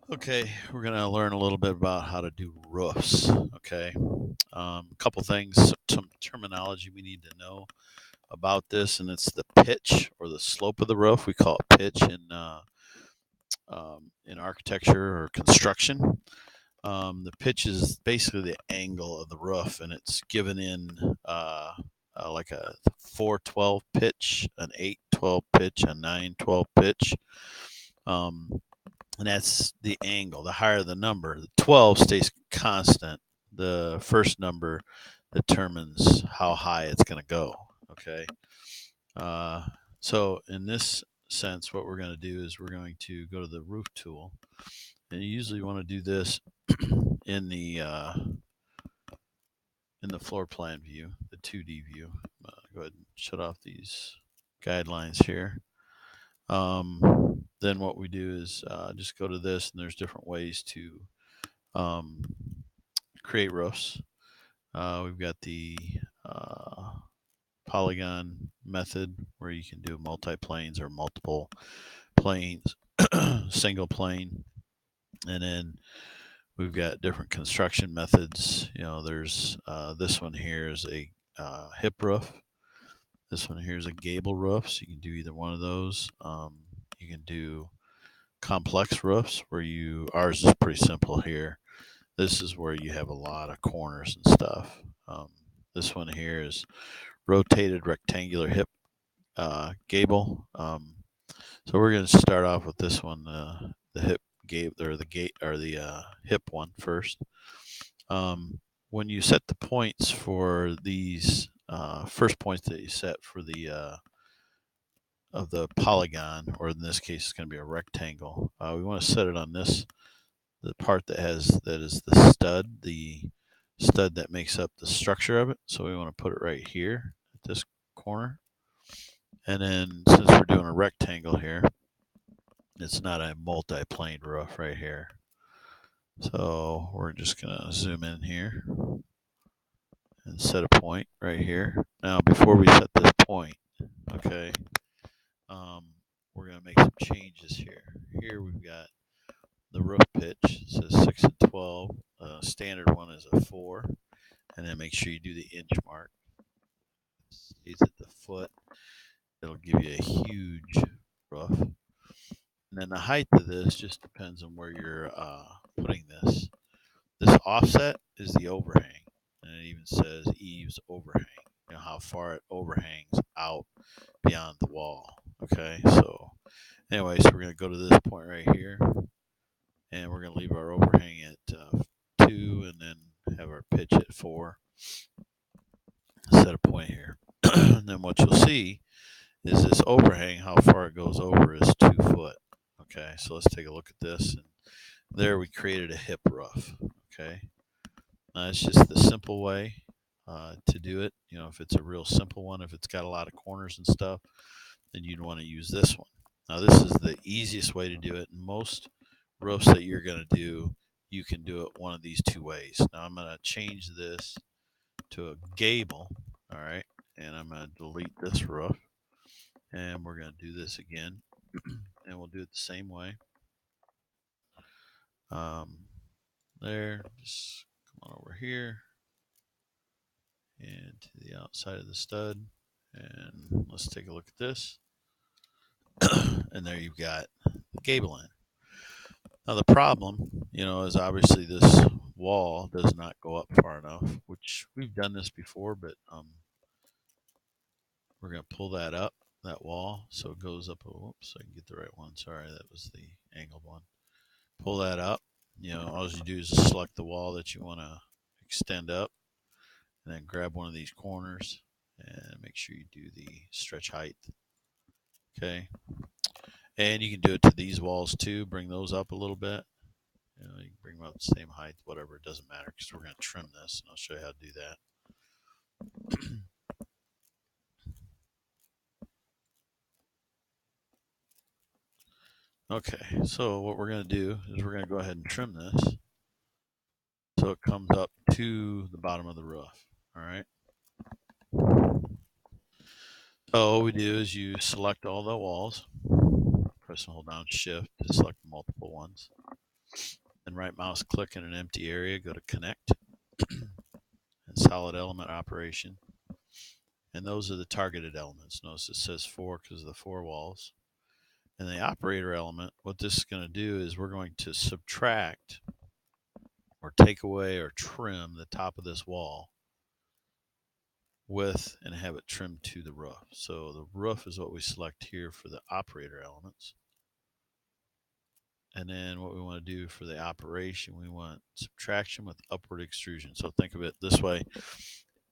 Okay, we're going to learn a little bit about how to do roofs. Okay, a couple things, some terminology we need to know about this, and it's the pitch or the slope of the roof. We call it pitch in architecture or construction. The pitch is basically the angle of the roof, and it's given in like a 412 pitch, an 812 pitch, a 912 pitch. Um, and that's the angle. The higher the number, the 12 stays constant. The first number determines how high it's going to go. Okay. Uh, so in this sense, what we're going to do is we're going to go to the roof tool, and you usually want to do this in the floor plan view, the 2D view. Go ahead and shut off these guidelines here. Then what we do is just go to this, and there's different ways to um, create roofs. We've got the uh, polygon method where you can do multi-planes or multiple planes, single plane, and then we've got different construction methods. There's this one here is a hip roof. This one here is a gable roof, so you can do either one of those. You can do complex roofs where ours is pretty simple here. This is where you have a lot of corners and stuff. This one here is rotated rectangular hip gable. So we're going to start off with this one, the hip gable or the gate or the hip one first. When you set the points for these first points that you set for the of the polygon, or in this case, it's going to be a rectangle. We want to set it on the part that is the stud that makes up the structure of it. So we want to put it right here at this corner. And then since we're doing a rectangle here, it's not a multi-plane roof right here. So we're just going to zoom in here and set a point right here. Now, before we set this point, okay, um, we're going to make some changes here. Here we've got the roof pitch. It says 6 and 12. Standard one is a 4. And then make sure you do the inch mark. Stays at the foot. It'll give you a huge roof. And then the height of this just depends on where you're putting this. This offset is the overhang, and it even says eaves overhang. How far it overhangs out beyond the wall. Okay, so anyway, so we're going to go to this point right here, and we're going to leave our overhang at 2, and then have our pitch at 4. Set a point here. And then what you'll see is this overhang, how far it goes over is 2 foot. Okay, so let's take a look at this. And there we created a hip roof. Okay, now it's just the simple way to do it. If it's a real simple one, if it's got a lot of corners and stuff, then you'd want to use this one. Now this is the easiest way to do it. And most roofs that you're going to do, you can do it one of these two ways. Now I'm going to change this to a gable. All right, and I'm going to delete this roof, and we're going to do this again, and we'll do it the same way. There, just come on over here and to the outside of the stud, and let's take a look at this. And there you've got the gable end. Now the problem, is obviously this wall does not go up far enough, which we've done this before, but we're going to pull that up, that wall, so it goes up. Whoops, I can get the right one. Sorry, that was the angled one. Pull that up. All you do is select the wall that you want to extend up, and then grab one of these corners and make sure you do the stretch height. Okay, and you can do it to these walls too. Bring those up a little bit. You can bring them up the same height, whatever. It doesn't matter because we're going to trim this, and I'll show you how to do that. Okay, so what we're going to do is we're going to go ahead and trim this so it comes up to the bottom of the roof. All right. So all we do is you select all the walls, press and hold down shift to select multiple ones. Then right mouse click in an empty area, go to connect and solid element operation. And those are the targeted elements. Notice it says 4 because of the 4 walls. And the operator element, what this is going to do is we're going to subtract or take away or trim the top of this wall with and have it trimmed to the roof. So the roof is what we select here for the operator elements. And then what we want to do for the operation, we want subtraction with upward extrusion. So think of it this way.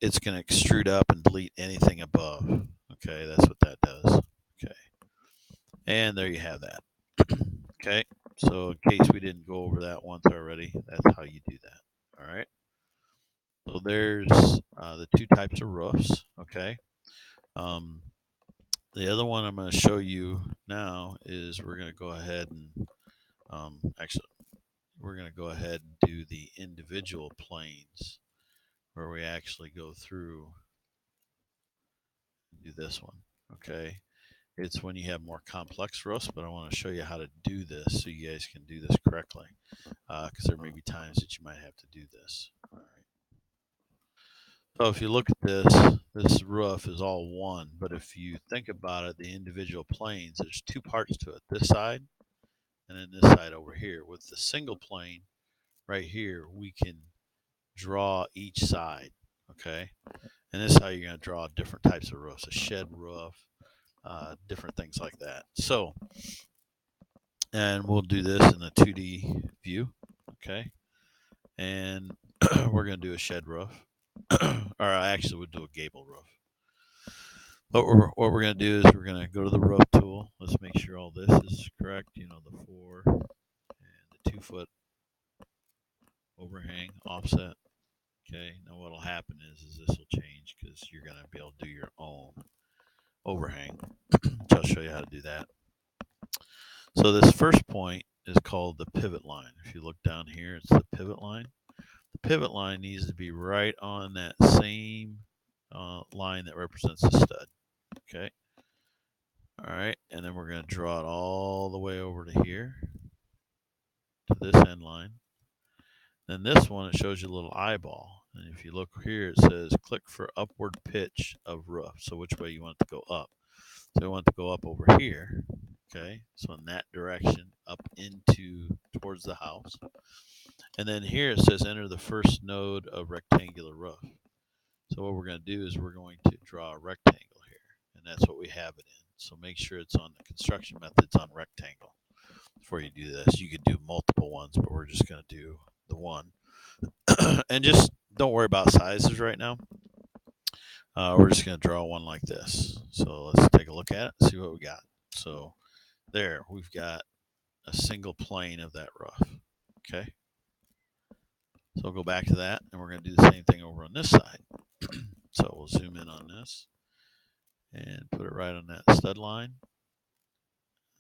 It's going to extrude up and delete anything above. Okay, that's what that does. Okay. And there you have that. Okay, so in case we didn't go over that once already, that's how you do that. All right. So there's the two types of roofs. Okay. The other one I'm going to show you now is we're going to go ahead and actually we're going to go ahead and do the individual planes where we actually go through and do this one. Okay. It's when you have more complex roofs, but I want to show you how to do this so you guys can do this correctly, because there may be times that you might have to do this. All right. So if you look at this roof is all one, but if you think about it, the individual planes, there's two parts to it, this side and then this side over here. With the single plane right here, we can draw each side, okay? And this is how you're going to draw different types of roofs, a shed roof, different things like that. So, and we'll do this in the 2D view, okay? And we're going to do a shed roof, or actually we'll do a gable roof. What we're going to do is we're going to go to the roof tool. Let's make sure all this is correct. You know, the 4 and the 2 foot overhang offset. Okay, now what'll happen is this will change because you're going to be able to do your own overhang. So I'll show you how to do that. So this first point is called the pivot line. If you look down here, it's the pivot line. The pivot line needs to be right on that same line that represents the stud. Okay. All right, and then we're going to draw it all the way over to here, to this end line. Then this one, it shows you a little eyeball. And if you look here, it says click for upward pitch of roof. So which way you want it to go up. So we want it to go up over here. Okay, so in that direction, up into towards the house. And then here it says enter the first node of rectangular roof. So what we're going to do is we're going to draw a rectangle here. And that's what we have it in. So make sure it's on the construction methods on rectangle before you do this. You could do multiple ones, but we're just going to do the one. And just don't worry about sizes right now. We're just going to draw one like this. So let's take a look at it, see what we got. So there, we've got a single plane of that roof. Okay. So we'll go back to that, and we're going to do the same thing over on this side. So we'll zoom in on this and put it right on that stud line.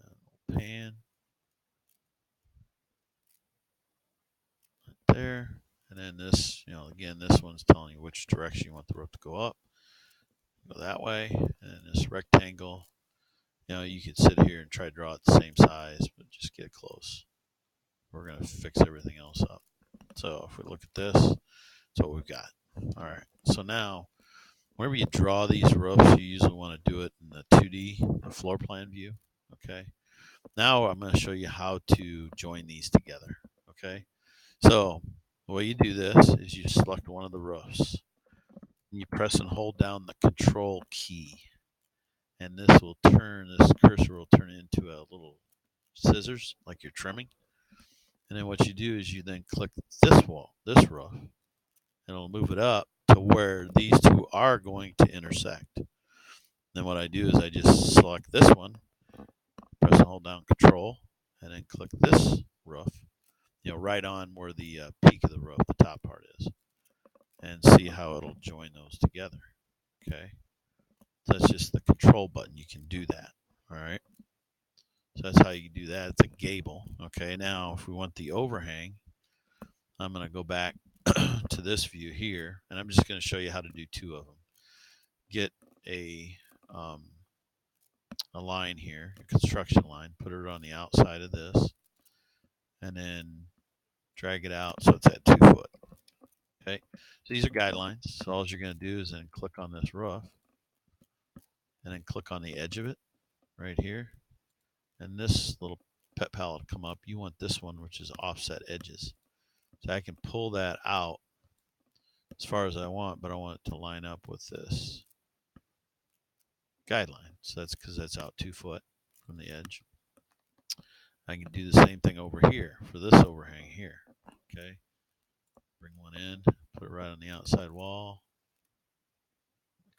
And we'll pan right there. And then this, you know, again, this one's telling you which direction you want the roof to go up. Go that way. And then this rectangle, you know, you could sit here and try to draw it the same size, but just get close. We're going to fix everything else up. So if we look at this, that's what we've got. All right. So now, whenever you draw these roofs, you usually want to do it in the 2D, the floor plan view. Okay. Now I'm going to show you how to join these together. Okay. So the way you do this is you select one of the roofs. And you press and hold down the control key. And this cursor will turn into a little scissors like you're trimming. And then what you do is you then click this roof, and it'll move it up to where these two are going to intersect. Then what I do is I just select this one, press and hold down Control, and then click this roof, you know, right on where the peak of the roof, the top part is, and see how it'll join those together. Okay, so that's just the Control button. You can do that. All right. So that's how you do that. It's a gable. Okay, now if we want the overhang, I'm going to go back to this view here, and I'm just going to show you how to do two of them. Get a line here, a construction line, put it on the outside of this, and then drag it out so it's at 2 foot. Okay, so these are guidelines. So all you're going to do is then click on this roof, and then click on the edge of it right here, and this little pet palette will come up. You want this one, which is offset edges. So I can pull that out as far as I want, but I want it to line up with this guideline. So that's because that's out 2 foot from the edge. I can do the same thing over here for this overhang here. Okay, bring one in, put it right on the outside wall.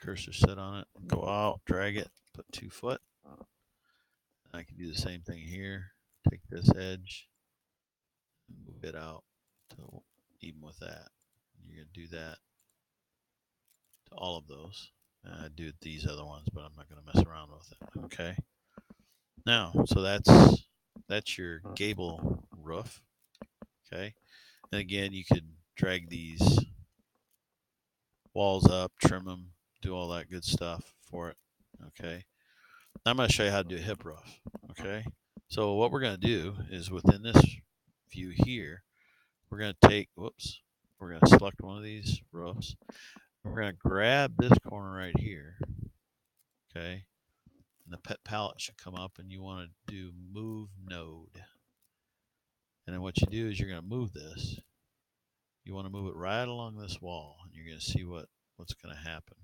Cursor sit on it, go out, drag it, put 2 foot. I can do the same thing here. Take this edge, move it out to even with that. You're going to do that to all of those. I do these other ones, but I'm not going to mess around with it. Okay. Now, so that's your gable roof. Okay. And again, you could drag these walls up, trim them, do all that good stuff for it. Okay. Now I'm going to show you how to do a hip roof. Okay. So what we're going to do is within this view here, we're going to take, whoops, we're going to select one of these roofs. We're going to grab this corner right here. Okay. And the pet palette should come up, and you want to do move node. And then what you do is you're going to move this. You want to move it right along this wall, and you're going to see what's going to happen.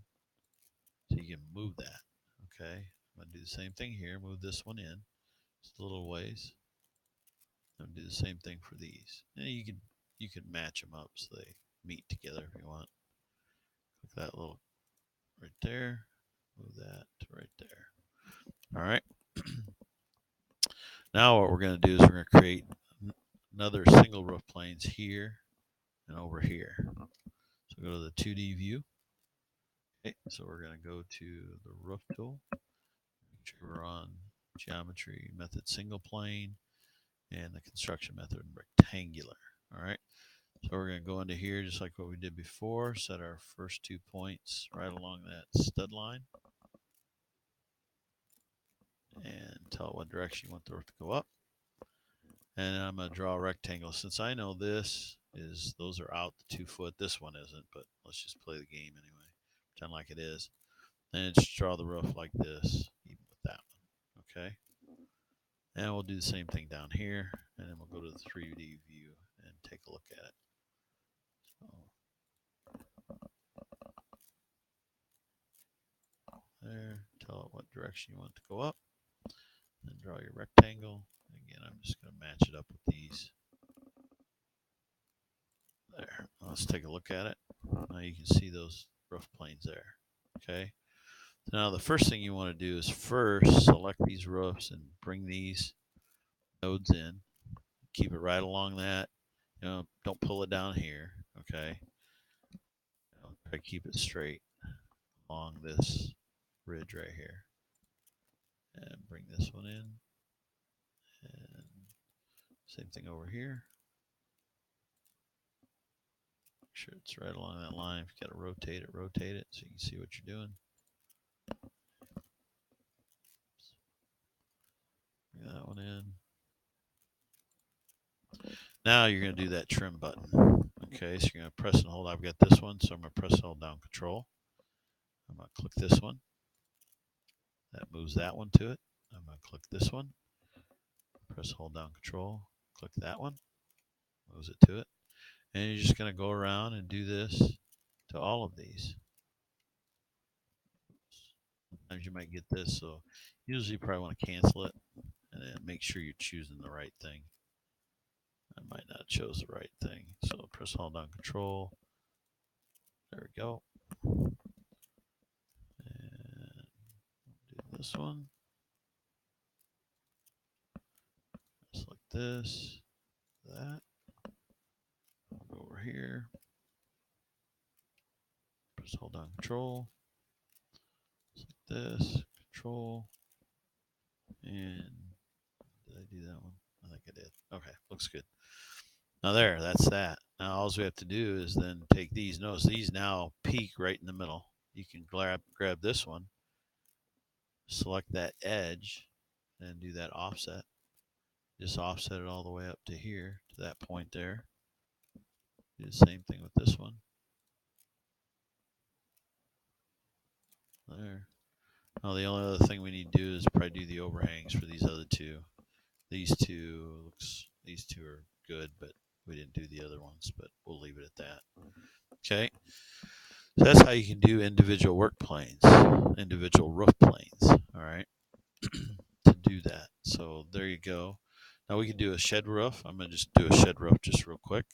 So you can move that. Okay. I'm going to do the same thing here. Move this one in just a little ways. I'm going to do the same thing for these. And you can match them up so they meet together if you want. Click that little right there. Move that to right there. All right. Now what we're going to do is we're going to create another single roof planes here and over here. So go to the 2D view. Okay, so we're going to go to the roof tool. Make sure we're on geometry method single plane and the construction method rectangular. All right. So we're going to go into here just like what we did before. Set our first 2 points right along that stud line. And tell it what direction you want the roof to go up. And I'm going to draw a rectangle. Since I know those are out the 2 foot. This one isn't, but let's just play the game anyway. Pretend like it is. And just draw the roof like this, even with that one. Okay. And we'll do the same thing down here. And then we'll go to the 3D view and take a look at it. So, there. Tell it what direction you want it to go up. Then draw your rectangle. Again, I'm just going to match it up with these. There. Let's take a look at it. Now you can see those roof planes there. Okay. So now the first thing you want to do is first select these roofs and bring these nodes in. Keep it right along that. Don't pull it down here. Okay. Try to keep it straight along this ridge right here. And bring this one in. And same thing over here. Make sure it's right along that line. If you got to rotate it so you can see what you're doing. Bring that one in. Now you're going to do that trim button. Okay, so you're going to press and hold. I've got this one, so I'm going to press and hold down Control. I'm going to click this one. That moves that one to it. I'm going to click this one. Press and hold down Control. Click that one. Moves it to it. And you're just going to go around and do this to all of these. Sometimes you might get this, so usually you probably want to cancel it and then make sure you're choosing the right thing. I might not have chose the right thing. So press hold down Control. There we go. And do this one. Select this, that. Go over here. Press hold down Control. Select this, Control. And did I do that one? I think I did. Okay, looks good. Now that's that. Now all we have to do is then take these. Notice these now peak right in the middle. You can grab this one, select that edge, and do that offset. Just offset it all the way up to here, to that point there. Do the same thing with this one. There. Now the only other thing we need to do is probably do the overhangs for these other two. These two are good, but we didn't do the other ones, but we'll leave it at that. Okay. So that's how you can do individual work planes, individual roof planes. All right. To do that. So there you go. Now we can do a shed roof. I'm going to just do a shed roof just real quick.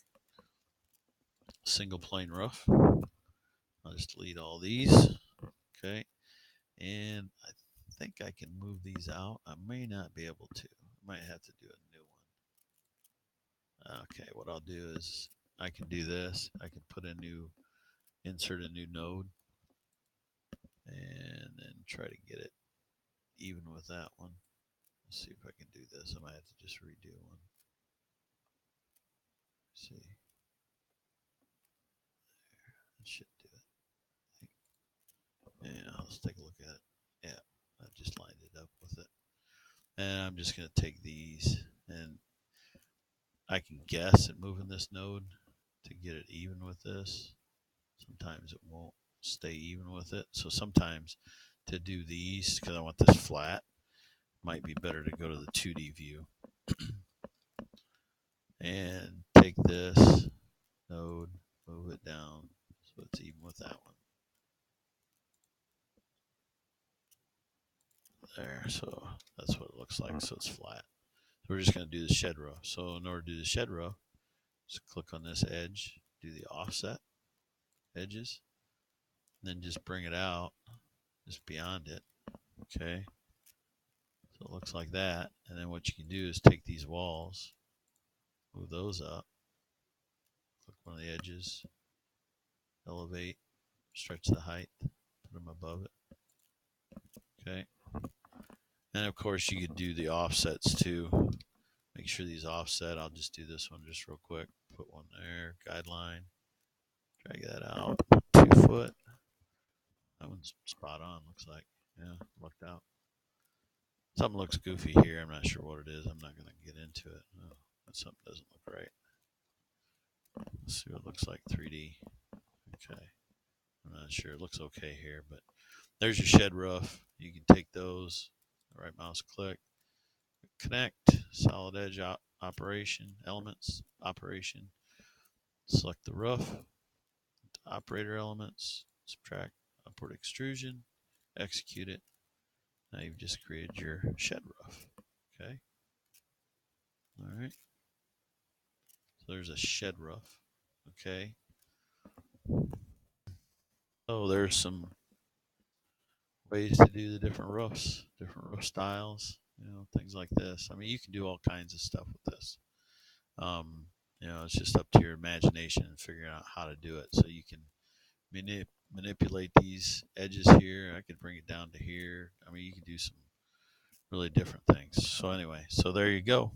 Single plane roof. I'll just delete all these. Okay. And I think I can move these out. I may not be able to. I might have to do a new one. Okay, what I'll do is I can do this. I can insert a new node and then try to get it even with that one. Let's see if I can do this. I might have to just redo one. Let's see. There, that should do it. Yeah, let's take a look at it. Yeah, I just lined it up with it. And I'm just going to take these, and I can guess at moving this node to get it even with this. Sometimes it won't stay even with it. So sometimes to do these, because I want this flat, might be better to go to the 2D view and take this node, move it down so it's even with that one. There, so that's what it looks like, so it's flat. So we're just going to do the shed row. So in order to do the shed row, just click on this edge, do the offset edges, and then just bring it out just beyond it. Okay, so it looks like that. And then what you can do is take these walls, move those up, click one of the edges, elevate, stretch the height, put them above it. Okay, and of course you could do the offsets too. Make sure these offset. I'll just do this one just real quick. Put one there, guideline, drag that out, 2 foot. That one's spot on, looks like. Yeah, lucked out. Something looks goofy here. I'm not sure what it is. I'm not going to get into it. Oh, that something doesn't look right. Let's see what it looks like 3D. Okay. I'm not sure. It looks okay here, but there's your shed roof. You can take those, right mouse click, connect, solid edge operation, elements, operation. Select the roof, operator elements, subtract upward extrusion, execute it. Now you've just created your shed roof. Okay. All right. So there's a shed roof. Okay. So there's some ways to do the different roofs, different roof styles, things like this. I mean, you can do all kinds of stuff with this. It's just up to your imagination and figuring out how to do it. So you can manipulate these edges here. I could bring it down to here. I mean, you can do some really different things. So anyway, so there you go.